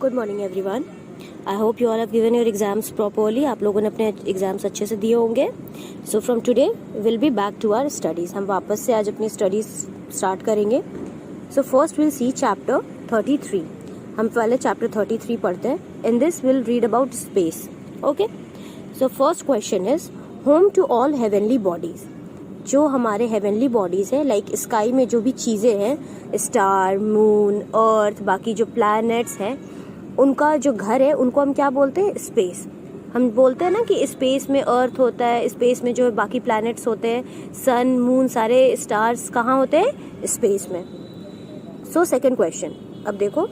Good morning everyone. I hope you all have given your exams properly. आप लोगों ने अपने एग्जाम्स अच्छे से दिए होंगे। So from today will be back to our studies. हम वापस से आज अपनी स्टडीज़ स्टार्ट करेंगे। So first will see chapter 33। हम पहले चैप्टर 33 पढ़ते हैं। In this will read about space. Okay, so first question is home to all heavenly bodies. जो हमारे हेवनली बॉडीज़ हैं, लाइक स्काई में जो भी चीज़ें हैं, स्टार, मून, अर्थ, बाकी जो प्लैनेट्स हैं, उनका जो घर है उनको हम क्या बोलते हैं? स्पेस। हम बोलते हैं ना कि स्पेस में अर्थ होता है, स्पेस में जो बाकी प्लैनेट्स होते हैं, सन, मून, सारे स्टार्स कहाँ होते हैं? स्पेस में। सो सेकेंड क्वेश्चन, अब देखो,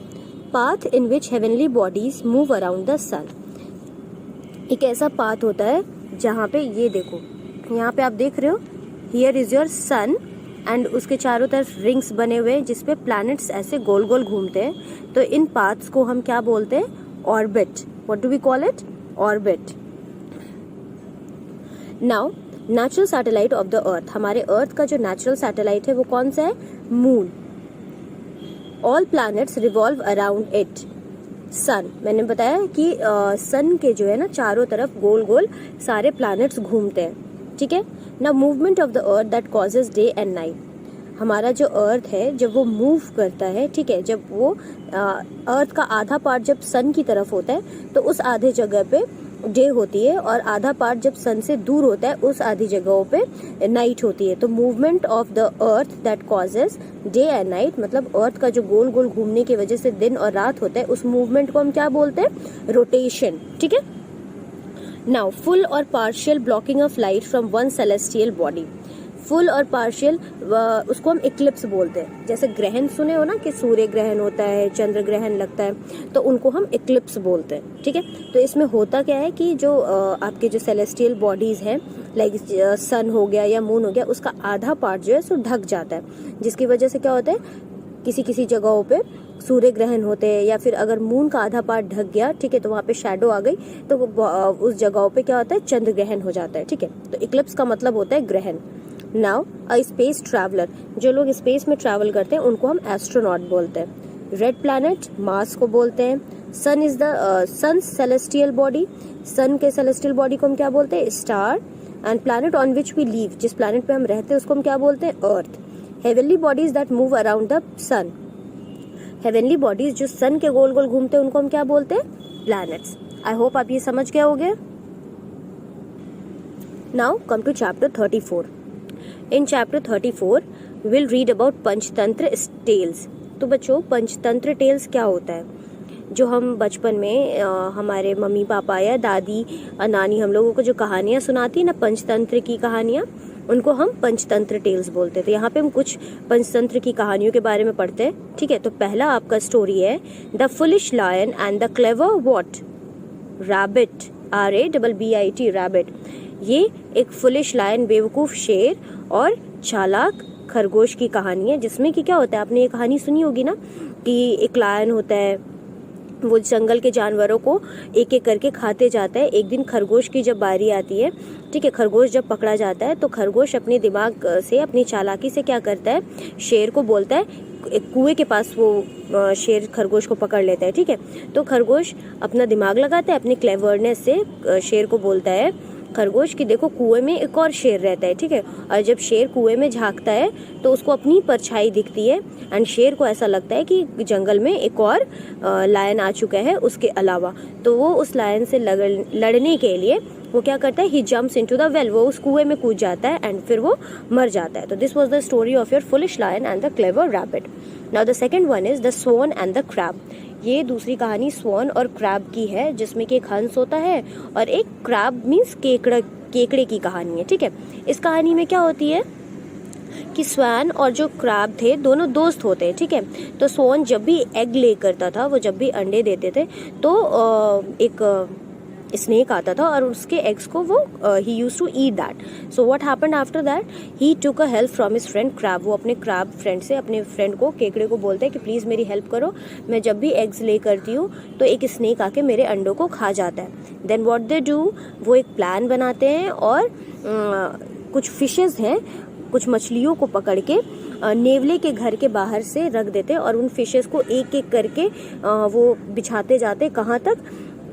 path in which heavenly bodies move around the sun. एक ऐसा पाथ होता है जहाँ पे, ये देखो यहाँ पे आप देख रहे हो, here is your son and उसके चारों तरफ रिंग्स बने हुए हैं जिसपे प्लैनेट्स ऐसे गोल गोल घूमते हैं। तो इन पाथ्स को हम क्या बोलते हैं? Orbit. What do we call it? Orbit. Now natural satellite of the earth. हमारे अर्थ का जो नेचुरल सैटेलाइट है वो कौन सा है? Moon. All planets revolve around it. Sun, मैंने बताया कि सन के जो है ना चारों तरफ गोल गोल सारे प्लैनेट्स घूमते हैं, ठीक है ना। Movement of the earth that causes day and night. हमारा जो अर्थ है जब वो मूव करता है, ठीक है, जब वो अर्थ का आधा पार्ट जब सन की तरफ होता है तो उस आधे जगह पे डे होती है, और आधा पार्ट जब सन से दूर होता है उस आधी जगहों पे नाइट होती है। तो movement of the earth that causes day and night, मतलब अर्थ का जो गोल गोल घूमने की वजह से दिन और रात होता है, उस मूवमेंट को हम क्या बोलते हैं? रोटेशन, ठीक है। नाउ फुल और partial blocking of light from one celestial body. Full और पार्शियल उसको हम इक्लिप्स बोलते हैं। जैसे ग्रहण सुने हो ना कि सूर्य ग्रहण होता है, चंद्र ग्रहण लगता है, तो उनको हम इक्लिप्स बोलते हैं, ठीक है। तो इसमें होता क्या है कि जो आपके जो सेलेस्टियल बॉडीज हैं, लाइक सन हो गया या मून हो गया, उसका आधा पार्ट जो है सो ढक जाता है, जिसकी वजह से क्या होता है, किसी किसी जगहों पे सूर्य ग्रहण होते हैं, या फिर अगर मून का आधा पार्ट ढक गया, ठीक है, तो वहाँ पे शैडो आ गई, तो उस जगहों पे क्या होता है? चंद्र ग्रहण हो जाता है, ठीक है। तो इक्लिप्स का मतलब होता है ग्रहण। Now a space traveller. जो लोग स्पेस में ट्रैवल करते हैं उनको हम एस्ट्रोनॉट बोलते हैं। रेड प्लैनेट मार्स को बोलते हैं। Sun is the sun celestial body. Sun के सेलेस्टियल बॉडी को हम क्या बोलते हैं? Star. And planet on which we live, जिस प्लैनेट पे हम रहते हैं उसको हम क्या बोलते हैं? Earth. Heavenly bodies that move around the sun. Heavenly bodies जो सन के गोल गोल घूमते हैं उनको हम क्या बोलते हैं? प्लैनेट्स। आई होप आप ये समझ गए होंगे। Now come to chapter 34। In chapter 34 will read about Panchatantra tales. तो बच्चों, पंचतंत्र टेल्स क्या होता है? जो हम बचपन में हमारे मम्मी पापा या दादी नानी हम लोगों को जो कहानियाँ सुनाती है ना, पंचतंत्र की कहानियाँ, उनको हम पंचतंत्र टेल्स बोलते हैं। तो यहाँ पे हम कुछ पंचतंत्र की कहानियों के बारे में पढ़ते हैं, ठीक है। तो पहला आपका स्टोरी है the foolish lion and the clever what rabbit. RABBIT, rabbit. ये एक फुलिश लायन, बेवकूफ शेर, और चालाक खरगोश की कहानी है, जिसमें कि क्या होता है, आपने ये कहानी सुनी होगी ना कि एक लायन होता है, वो जंगल के जानवरों को एक एक करके खाते जाता है। एक दिन खरगोश की जब बारी आती है, ठीक है, खरगोश जब पकड़ा जाता है तो खरगोश अपने दिमाग से, अपनी चालाकी से क्या करता है, शेर को बोलता है, एक कुएं के पास वो शेर खरगोश को पकड़ लेता है, ठीक है। तो खरगोश अपना दिमाग लगाता है, अपनी क्लेवरनेस से शेर को बोलता है, खरगोश की देखो कुएं में एक और शेर रहता है, ठीक है। और जब शेर कुएं में झांकता है तो उसको अपनी परछाई दिखती है, एंड शेर को ऐसा लगता है कि जंगल में एक और लायन आ चुका है उसके अलावा। तो वो उस लायन से लड़ने के लिए वो क्या करता है? He jumps into the well. वो उस कुएं में कूद जाता है एंड फिर वो मर जाता है। तो this was the story of your foolish lion and the clever rabbit. Now the second one is the swan and the crab. ये दूसरी कहानी स्वॉन और क्रैब की है, जिसमें कि एक हंस होता है और एक क्रैब मीन्स केकड़े की कहानी है, ठीक है। इस कहानी में क्या होती है कि स्वैन और जो क्रैब थे दोनों दोस्त होते हैं, ठीक है। तो स्वॉन जब भी एग ले करता था, वो जब भी अंडे देते थे, तो एक स्नेक आता था और उसके एग्स को वो he used to eat that. So what happened after that, he took a help from his friend crab. वो अपने क्रैब फ्रेंड से, अपने फ्रेंड को, केकड़े को बोलते हैं कि प्लीज़ मेरी हेल्प करो, मैं जब भी एग्स ले करती हूँ तो एक स्नेक आके मेरे अंडों को खा जाता है। देन व्हाट दे डू, वो एक प्लान बनाते हैं और कुछ फिशेज हैं कुछ मछलियों को पकड़ के नेवले के घर के बाहर से रख देते और उन फिशेस को एक एक करके वो बिछाते जाते कहाँ तक,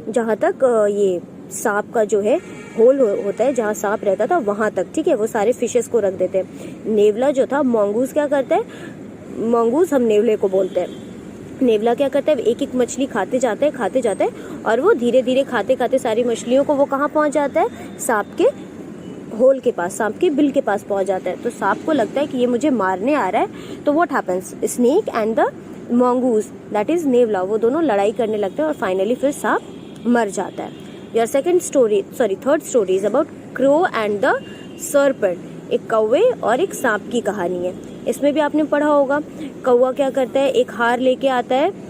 जहाँ तक ये सांप का जो है होल होता है, जहाँ सांप रहता था वहाँ तक, ठीक है। वो सारे फिशेस को रख देते हैं। नेवला जो था, मंगूस क्या करता है, मंगूस हम नेवले को बोलते हैं, नेवला क्या करता है, एक एक मछली खाते जाते हैं और वो धीरे धीरे खाते खाते सारी मछलियों को वो कहाँ पहुँच जाता है, सांप के होल के पास, सांप के बिल के पास पहुँच जाता है। तो सांप को लगता है कि ये मुझे मारने आ रहा है, तो what happens, snake and the mongoose that is नेवला, वो दोनों लड़ाई करने लगते हैं और फाइनली फिर सांप मर जाता है। Your third story is about crow and the serpent. एक कौवे और एक सांप की कहानी है। इसमें भी आपने पढ़ा होगा, कौवा क्या करता है, एक हार लेके आता है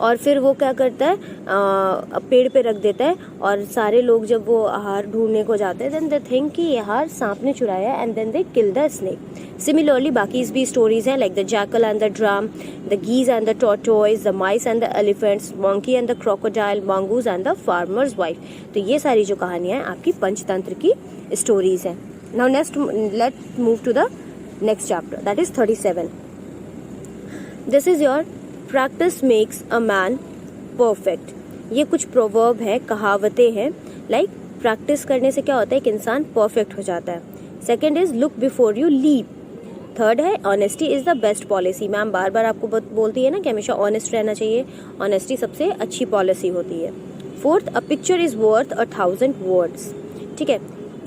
और फिर वो क्या करता है, पेड़ पे रख देता है और सारे लोग जब वो हार ढूंढने को जाते हैं देन दे थिंक कि ये हार सांप ने चुराया and then they kill the snake. Similarly बाकी भी स्टोरीज हैं like the jackal and the drum, the geese and the tortoise, the mice and the elephants, monkey and the crocodile, mongoose and the farmer's wife. तो ये सारी जो कहानियां हैं आपकी पंचतंत्र की स्टोरीज हैं। Now next let's move to the next chapter that is 37. This is your practice makes a man perfect. ये कुछ प्रोवर्ब है, कहावतें हैं, लाइक प्रैक्टिस करने से क्या होता है, एक इंसान परफेक्ट हो जाता है। Second is look before you leap. Third है honesty is the best policy. Ma'am बार बार आपको बोलती है ना कि हमेशा ऑनेस्ट रहना चाहिए, ऑनेस्टी सबसे अच्छी पॉलिसी होती है। Fourth, a picture is worth 1,000 words. ठीक है,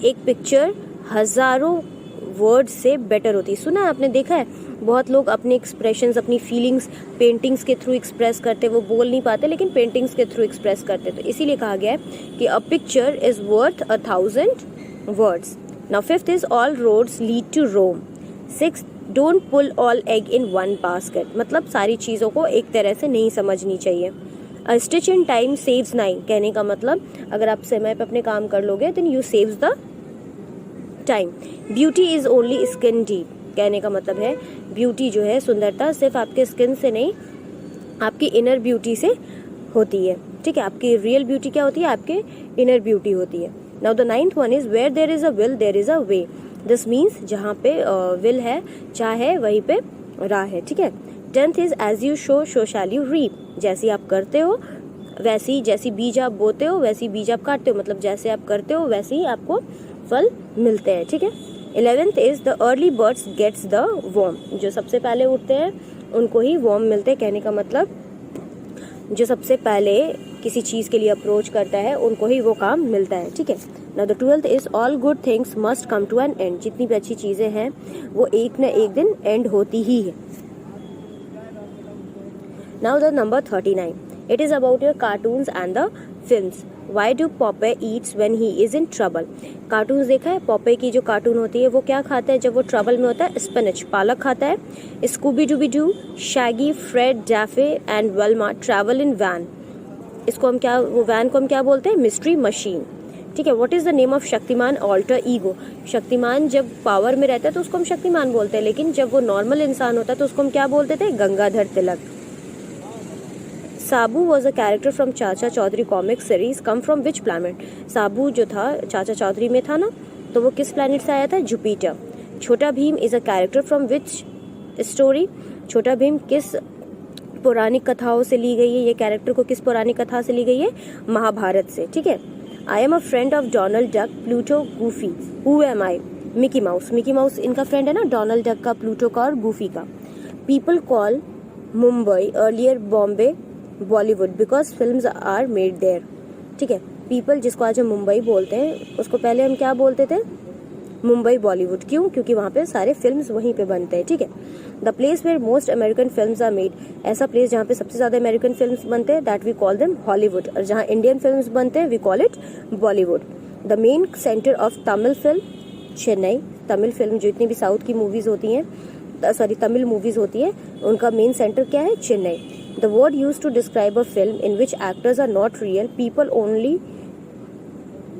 एक पिक्चर हजारों वर्ड से बेटर होती है। सुना है आपने, देखा है, बहुत लोग अपने एक्सप्रेशंस, अपनी फीलिंग्स पेंटिंग्स के थ्रू एक्सप्रेस करते, वो बोल नहीं पाते लेकिन पेंटिंग्स के थ्रू एक्सप्रेस करते। तो इसीलिए कहा गया है कि a picture is worth 1,000 words. Now fifth is all roads lead to Rome. Six, don't pull all egg in one basket. मतलब सारी चीज़ों को एक तरह से नहीं समझनी चाहिए। अ स्टिच इन टाइम सेव्स 9। कहने का मतलब अगर आप समय पे अपने काम कर लोगे then you saves the time. Beauty is only skin deep. कहने का मतलब है ब्यूटी जो है, सुंदरता सिर्फ आपके स्किन से नहीं, आपकी इनर ब्यूटी से होती है। ठीक है, आपकी रियल ब्यूटी क्या होती है, आपके इनर ब्यूटी होती है। Now the 9th one is where there is a will there is a way. This means जहाँ पे विल है, चाह है, वहीं पे राह है। ठीक है। 10th is as you show so shall you reap. जैसी आप करते हो वैसी, जैसी बीज आप बोते हो वैसी बीज आप काटते हो। मतलब जैसे आप करते हो वैसे ही आपको फल मिलते हैं। ठीक है। 11th is the early birds gets the worm. जो सबसे पहले उठते हैं उनको ही वर्म मिलते हैं। कहने का मतलब जो सबसे पहले किसी चीज के लिए अप्रोच करता है उनको ही वो काम मिलता है। ठीक है। Now the 12th is all good things must come to an end. जितनी भी अच्छी चीजें हैं वो एक न एक दिन एंड होती ही है। Now the number 39, it is about your cartoons and the films. Why do Popeye eats when he is in trouble? Cartoons देखा है, पॉपे की जो कार्टून होती है वो क्या खाता है जब वो ट्रबल में होता है, स्पिनच, पालक खाता है। Scooby Dooby Doo, Shaggy, Fred, Daphne and Velma travel in van. इसको हम क्या, वो वैन को हम क्या बोलते हैं, मिस्ट्री मशीन। ठीक है। What is the name of Shaktimaan alter ego. Shaktimaan जब पावर में रहता है तो उसको हम शक्तिमान बोलते हैं, लेकिन जब वो नॉर्मल इंसान होता है तो उसको हम क्या बोलते थे, Gangadhar Tilak. Sabu was a character from Chacha Chaudhary comic series, come from which planet. Sabu जो था चाचा चौधरी में था ना, तो वो किस प्लैनेट से आया था, जुपिटर। छोटा Bhim is a character from which story. छोटा भीम किस पौराणिक कथाओं से ली गई है, ये कैरेक्टर को किस पौराणिक कथा से ली गई है, महाभारत से। ठीक है। I am a friend of Donald duck, Pluto, Goofy. Who am I, Mickey mouse. Mickey mouse इनका फ्रेंड है ना, डोनाल्ड डक का, प्लूटो का और गूफी का। People call Mumbai earlier Bombay Bollywood because films are made there. ठीक है। पीपल जिसको आज हम मुंबई बोलते हैं उसको पहले हम क्या बोलते थे, मुंबई बॉलीवुड। क्यों, क्योंकि वहाँ पे सारे फिल्म्स वहीं पे बनते हैं। ठीक है। The place where most American films are made. ऐसा प्लेस जहाँ पे सबसे ज्यादा अमेरिकन फिल्म्स बनते हैं, that we call them Hollywood. और जहाँ इंडियन फिल्म्स बनते हैं we call it Bollywood. The main centre of Tamil film, Chennai. Tamil film जो इतनी भी साउथ की मूवीज होती हैं, सॉरी तमिल मूवीज होती है, उनका मेन सेंटर क्या है, Chennai. The word used to describe a film in which actors are not real people only,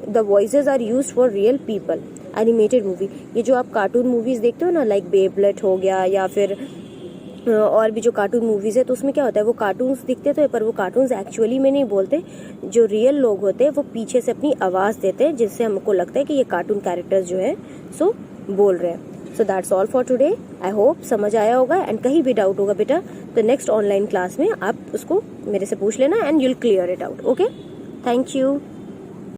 the voices are used for real people. Animated movie, ये जो आप कार्टून मूवीज देखते हो ना, लाइक बेब्लेट हो गया या फिर और भी जो कार्टून मूवीज है, तो उसमें क्या होता है, वो कार्टून्स दिखते तो है पर वो कार्टून्स एक्चुअली में नहीं बोलते। जो रियल लोग होते हैं वो पीछे से अपनी आवाज देते हैं जिससे हमको लगता है कि ये कार्टून कैरेक्टर्स जो है सो बोल रहे हैं। So that's all for today. I hope समझ आया होगा, एंड कहीं भी डाउट होगा बेटा तो नेक्स्ट ऑनलाइन क्लास में आप उसको मेरे से पूछ लेना and you'll clear it out. Okay, thank you.